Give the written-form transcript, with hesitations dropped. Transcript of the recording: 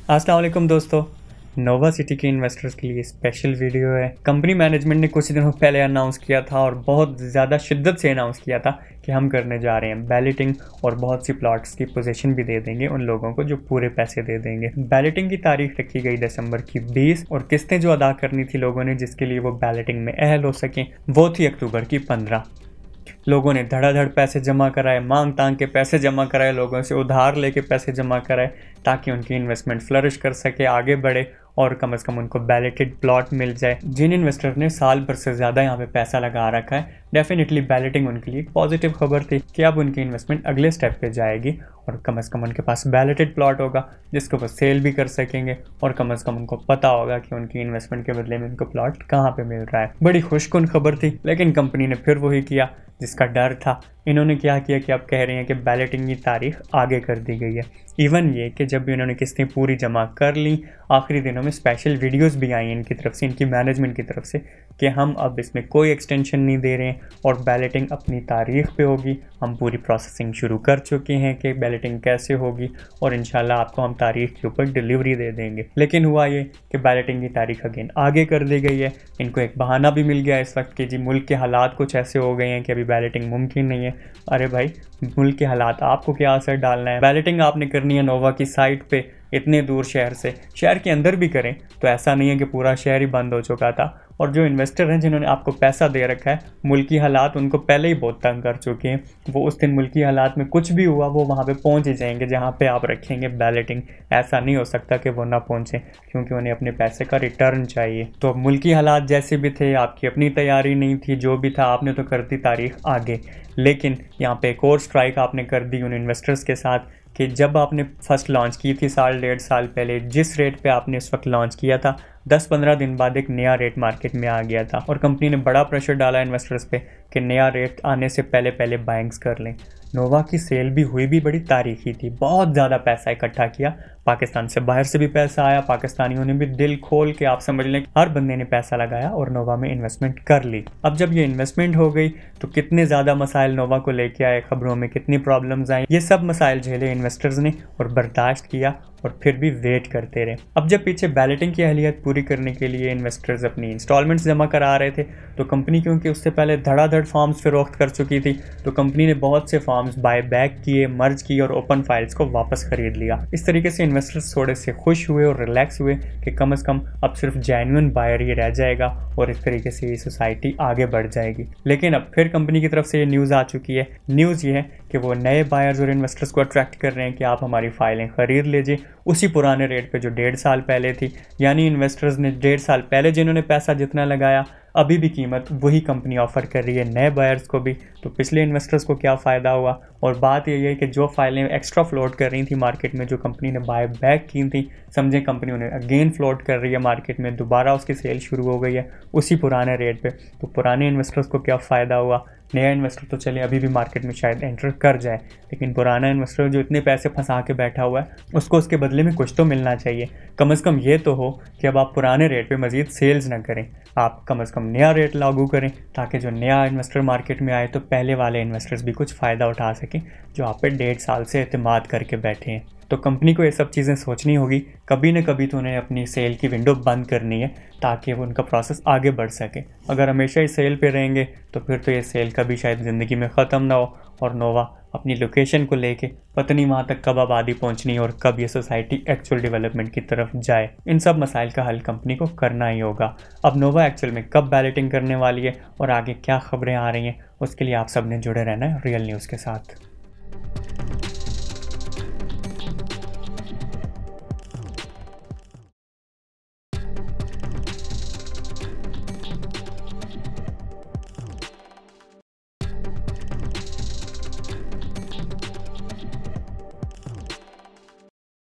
अस्सलाम वालेकुम दोस्तों। नोवा सिटी के इन्वेस्टर्स के लिए स्पेशल वीडियो है। कंपनी मैनेजमेंट ने कुछ दिनों पहले अनाउंस किया था और बहुत ज़्यादा शिद्दत से अनाउंस किया था कि हम करने जा रहे हैं बैलेटिंग और बहुत सी प्लॉट्स की पोजीशन भी दे देंगे उन लोगों को जो पूरे पैसे दे देंगे। बैलेटिंग की तारीख रखी गई दिसंबर की 20 और किस्तें जो अदा करनी थी लोगों ने जिसके लिए वो बैलेटिंग में अहल हो सकें वो थी अक्टूबर की 15। लोगों ने धड़ाधड़ पैसे जमा कराए, मांग तांग के पैसे जमा कराए, लोगों से उधार लेके पैसे जमा कराए ताकि उनकी इन्वेस्टमेंट फ्लरिश कर सके, आगे बढ़े और कम से कम उनको बैलेटेड प्लॉट मिल जाए। जिन इन्वेस्टर ने साल भर से ज़्यादा यहाँ पे पैसा लगा रखा है, डेफिनेटली बैलेटिंग उनके लिए एक पॉजिटिव खबर थी कि अब उनकी इन्वेस्टमेंट अगले स्टेप पे जाएगी और कम से कम उनके पास बैलेटेड प्लॉट होगा जिसको वो सेल भी कर सकेंगे और कम से कम उनको पता होगा कि उनकी इन्वेस्टमेंट के बदले में उनको प्लॉट कहाँ पे मिल रहा है। बड़ी खुशकुन खबर थी, लेकिन कंपनी ने फिर वही किया जिसका डर था। इन्होंने क्या किया कि अब कह रहे हैं कि बैलेटिंग की तारीख आगे कर दी गई है। इवन ये कि जब भी उन्होंने किस्तें पूरी जमा कर ली, आखिरी दिनों में स्पेशल वीडियोस भी आई इनकी तरफ से, इनकी मैनेजमेंट की तरफ से कि हम अब इसमें कोई एक्सटेंशन नहीं दे रहे हैं और बैलेटिंग अपनी तारीख पे होगी। हम पूरी प्रोसेसिंग शुरू कर चुके हैं कि बैलेटिंग कैसे होगी और इंशाल्लाह आपको हम तारीख के ऊपर डिलीवरी दे देंगे। लेकिन हुआ ये कि बैलेटिंग की तारीख अगेन आगे कर दी गई है। इनको एक बहाना भी मिल गया इस वक्त कि जी मुल्क के हालात कुछ ऐसे हो गए हैं कि अभी बैलेटिंग मुमकिन नहीं है। अरे भाई, मुल्क के हालात आपको क्या असर डालना है? बैलेटिंग आपने करनी है नोवा की साइट पे, इतने दूर शहर से, शहर के अंदर भी करें तो ऐसा नहीं है कि पूरा शहर ही बंद हो चुका था। और जो इन्वेस्टर हैं जिन्होंने आपको पैसा दे रखा है, मुल्की हालात उनको पहले ही बहुत तंग कर चुके हैं। वो उस दिन मुल्की हालात में कुछ भी हुआ वो वहाँ पे पहुँच ही जाएंगे जहाँ पे आप रखेंगे बैलेटिंग। ऐसा नहीं हो सकता कि वो ना पहुँचे क्योंकि उन्हें अपने पैसे का रिटर्न चाहिए। तो मुल्की हालात जैसे भी थे, आपकी अपनी तैयारी नहीं थी, जो भी था आपने तो कर दी तारीख आगे। लेकिन यहाँ पे एक और स्ट्राइक आपने कर दी उन इन्वेस्टर्स के साथ कि जब आपने फर्स्ट लॉन्च की थी साल डेढ़ साल पहले, जिस रेट पे आपने इस वक्त लॉन्च किया था, 10-15 दिन बाद एक नया रेट मार्केट में आ गया था और कंपनी ने बड़ा प्रेशर डाला इन्वेस्टर्स पे कि नया रेट आने से पहले पहले बाइंग्स कर लें। नोवा की सेल भी हुई भी बड़ी तारीखी थी, बहुत ज़्यादा पैसा इकट्ठा किया, पाकिस्तान से बाहर से भी पैसा आया, पाकिस्तानियों ने भी दिल खोल के, आप समझ लें हर बंदे ने पैसा लगाया और नोवा में इन्वेस्टमेंट कर ली। अब जब ये इन्वेस्टमेंट हो गई तो कितने ज़्यादा मसाइल नोवा को लेके आए, खबरों में कितनी प्रॉब्लम्स आई, ये सब मसाइल झेले इन्वेस्टर्स ने और बर्दाश्त किया और फिर भी वेट करते रहे। अब जब पीछे बैलेटिंग की अहलियत पूरी करने के लिए इन्वेस्टर्स अपनी इंस्टॉलमेंट्स जमा करा रहे थे तो कंपनी, क्योंकि उससे पहले धड़ाधड़ फॉर्म्स फरोख्त कर चुकी थी, तो कंपनी ने बहुत से फॉर्म्स बाय बैक किए, मर्ज किए और ओपन फाइल्स को वापस खरीद लिया। इस तरीके से इन्वेस्टर्स थोड़े से खुश हुए और रिलैक्स हुए कि कम से कम अब सिर्फ जेन्युइन बायर ही रह जाएगा और इस तरीके से ये सोसाइटी आगे बढ़ जाएगी। लेकिन अब फिर कंपनी की तरफ से ये न्यूज़ आ चुकी है। न्यूज़ ये है कि वो नए बायर्स और इन्वेस्टर्स को अट्रैक्ट कर रहे हैं कि आप हमारी फाइलें खरीद लीजिए उसी पुराने रेट पे जो 1.5 साल पहले थी। यानी इन्वेस्टर्स ने 1.5 साल पहले जिन्होंने पैसा जितना लगाया, अभी भी कीमत वही कंपनी ऑफर कर रही है नए बायर्स को भी। तो पिछले इन्वेस्टर्स को क्या फ़ायदा हुआ? और बात यही है कि जो फाइलें एक्स्ट्रा फ्लोट कर रही थी मार्केट में, जो कंपनी ने बाय बैक की थी, समझे कंपनी उन्हें अगेन फ्लोट कर रही है मार्केट में, दोबारा उसकी सेल शुरू हो गई है उसी पुराने रेट पे। तो पुराने इन्वेस्टर्स को क्या फ़ायदा हुआ? नया इन्वेस्टर तो चले अभी भी मार्केट में शायद एंटर कर जाए, लेकिन पुराना इन्वेस्टर जो इतने पैसे फंसा के बैठा हुआ है उसको उसके बदले में कुछ तो मिलना चाहिए। कम से कम ये तो हो कि अब आप पुराने रेट पे मज़ीद सेल्स ना करें, आप कम से कम नया रेट लागू करें ताकि जो नया इन्वेस्टर मार्केट में आए तो पहले वाले इन्वेस्टर्स भी कुछ फ़ायदा उठा सकें जो आप पे 1.5 साल से एतमाद करके बैठे हैं। तो कंपनी को ये सब चीज़ें सोचनी होगी, कभी न कभी तो उन्हें अपनी सेल की विंडो बंद करनी है ताकि वो उनका प्रोसेस आगे बढ़ सके। अगर हमेशा ही सेल पे रहेंगे तो फिर तो ये सेल कभी शायद ज़िंदगी में ख़त्म ना हो और नोवा अपनी लोकेशन को लेके पता नहीं वहाँ तक कब आबादी पहुँचनी और कब ये सोसाइटी एक्चुअल डेवलपमेंट की तरफ जाए। इन सब मसाइल का हल कंपनी को करना ही होगा। अब नोवा एक्चुअल में कब बैलेटिंग करने वाली है और आगे क्या खबरें आ रही हैं, उसके लिए आप सब ने जुड़े रहना है रियल न्यूज़ के साथ।